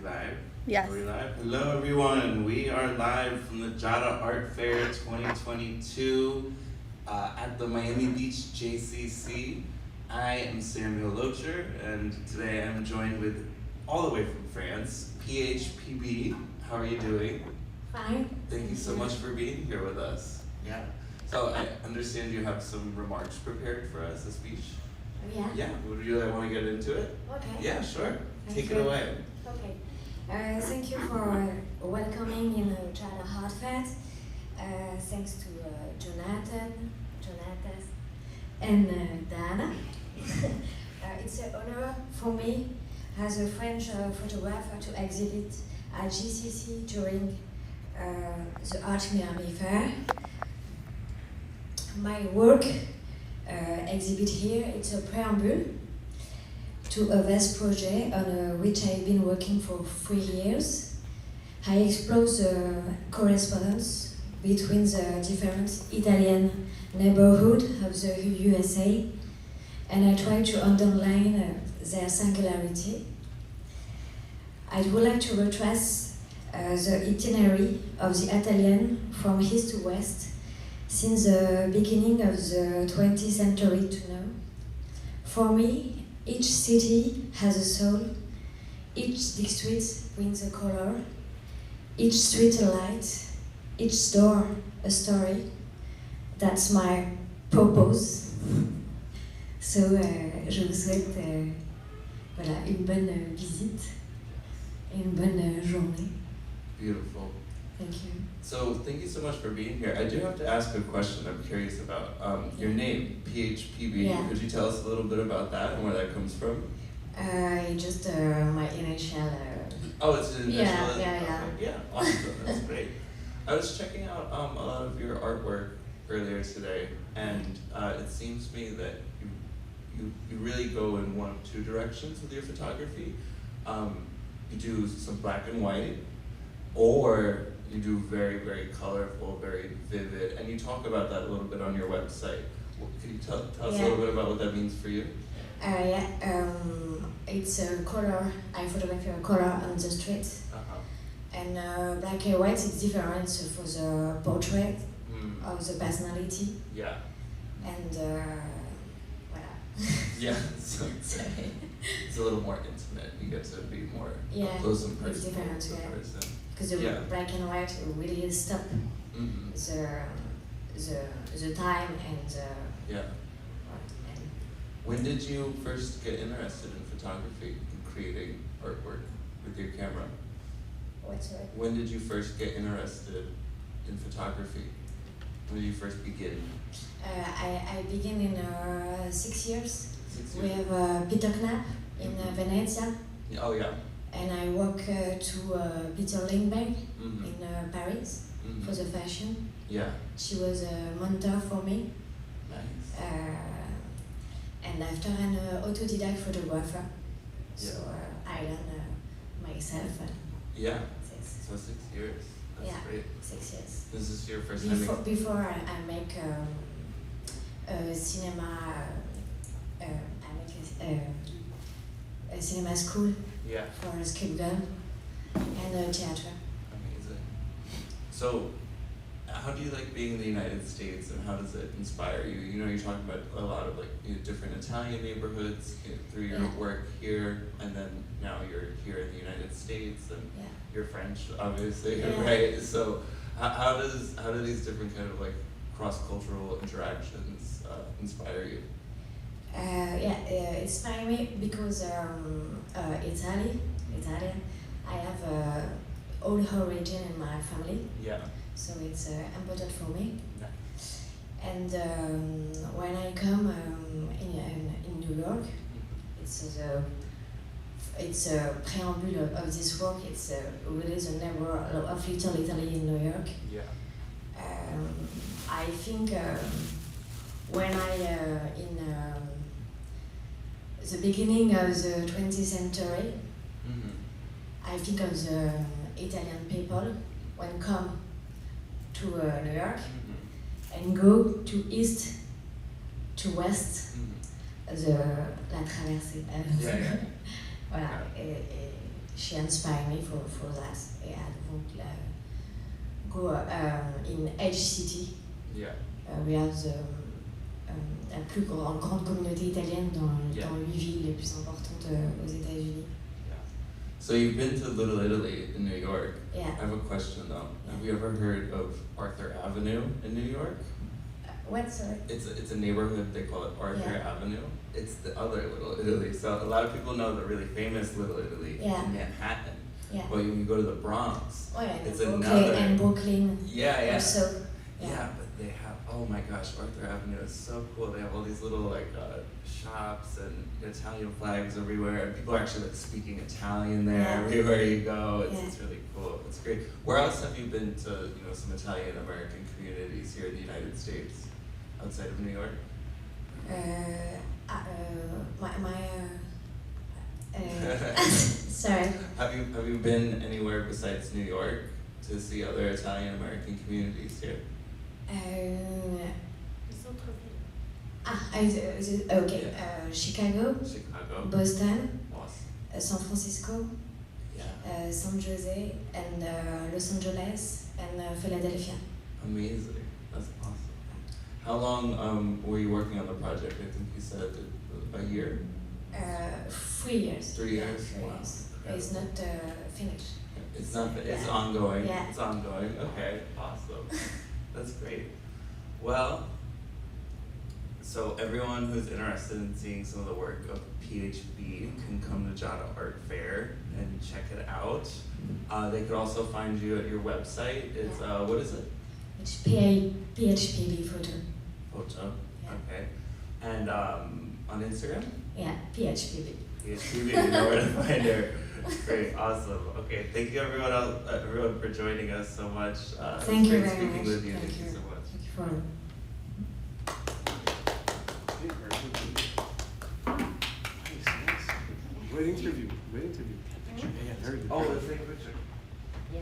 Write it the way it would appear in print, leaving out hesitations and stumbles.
live? Yes. Are we live? Hello everyone, we are live from the JADA Art Fair 2022 at the Miami Beach JCC. I am Samuel Locher, and today I'm joined with, all the way from France, PHPB. How are you doing? Fine. Thank you so much for being here with us. Yeah. So I understand you have some remarks prepared for us, a speech? Yeah. Yeah, would you want to get into it? Okay. Yeah, sure. Take it you. away. Okay. Thank you for welcoming in JADA Art Fair. Thanks to Jonathan, and Dana. It's an honor for me as a French photographer to exhibit at GCC during the Art Fair. My work exhibit here, it's a preamble to a vast project on which I've been working for 3 years. I explore the correspondence between the different Italian neighborhoods of the USA, and I try to underline their singularity. I would like to retrace the itinerary of the Italian from east to west since the beginning of the 20th century to now. For me, each city has a soul, each district brings a color, each street a light, each door a story. That's my purpose. So, je vous souhaite voilà, une bonne visite et une bonne journée. Beautiful. Thank you. So thank you so much for being here. I do have to ask a question I'm curious about. Your name, PHPB, Yeah. could you tell us a little bit about that and where that comes from? Just my initial. Oh, it's an initial. Yeah. Okay. Yeah, awesome. That's great. I was checking out a lot of your artwork earlier today, and it seems to me that you really go in one of two directions with your photography. You do some black and white, or you do very, very colorful, very vivid, and you talk about that a little bit on your website. Could you tell us a little bit about what that means for you? It's a color. I photograph a color on the street, and black and white is different for the portrait of the personality. Yeah. And voilà. Yeah. So it's a little more intimate. You get to be more close and personal. It's different, to the person. Because the black and white really stop the time and yeah. When did you first get interested in photography and creating artwork with your camera? What's that? When did you first get interested in photography? When did you first begin? I began in 6 years. 6 We years. have Peter Knapp in Venezia. Oh yeah. And I work to Peter Lindbergh in Paris for the fashion. Yeah. She was a mentor for me. Nice. And after an autodidact photographer, so I learned myself. Yeah. So 6 years. That's great. 6 years. This is your first time. Before I make a cinema, a cinema school. Yeah. For a script girl and a theater. Amazing. So, how do you like being in the United States, and how does it inspire you? You know, you're talking about a lot of different Italian neighborhoods through your work here, and then now you're here in the United States, and you're French, obviously, right? So, how do these different kind of cross-cultural interactions inspire you? Inspire me because Italian. I have old origin in my family. Yeah. So it's important for me. Nice. And when I come in New York, it's a preamble of this work. It's really the neighbor of Little Italy in New York. Yeah. I think when in the beginning of the 20th century, I think of the Italian people when come to New York and go to east to west, la traversée. Voilà. she inspired me for that. Et donc go in Edge City. Yeah. We have la plus grande communauté italienne dans 8 villes les plus importantes aux États-Unis. Yeah. So you've been to Little Italy in New York. Yeah. I have a question though. Have you ever heard of Arthur Avenue in New York? What, sorry? It's a neighborhood, they call it Arthur Yeah. Avenue. It's the other Little Italy. So a lot of people know the really famous Little Italy Yeah. in Manhattan. Yeah. But when you go to the Bronx, Oh, yeah, it's Brooklyn another. and Brooklyn Yeah. also. Yeah, but they have, oh my gosh, Arthur Avenue is so cool. They have all these little like shops and Italian flags everywhere. And people are actually like speaking Italian there Yeah. everywhere you go. It's, Yeah. it's really cool. It's great. Where else have you been to, some Italian American communities here in the United States, outside of New York? Sorry. Have you been anywhere besides New York to see other Italian American communities here? Okay. Chicago, Chicago, Boston, Boston. San Francisco, Yeah. San Jose, and Los Angeles, and Philadelphia. Amazing. That's awesome. How long were you working on the project? I think you said a year. 3 years. 3 years? Yeah, 3 Wow. years. Okay. It's not finished. It's not. It's Yeah. ongoing. Yeah. It's ongoing. Okay. Awesome. That's great. Well, so everyone who's interested in seeing some of the work of PHB can come to JADA Art Fair and check it out. They could also find you at your website. It's what is it? It's PHPB photo. Photo. Yeah. Okay. And on Instagram? Yeah, PHPB. PHB, you know where to find her. Great, awesome. Okay, thank you everyone for joining us so much. Thank you It's great very speaking much. with you. Thank you so much. Thank you for. Great interview. Great interview. Yeah, very good. Oh, let's take a picture. Yeah.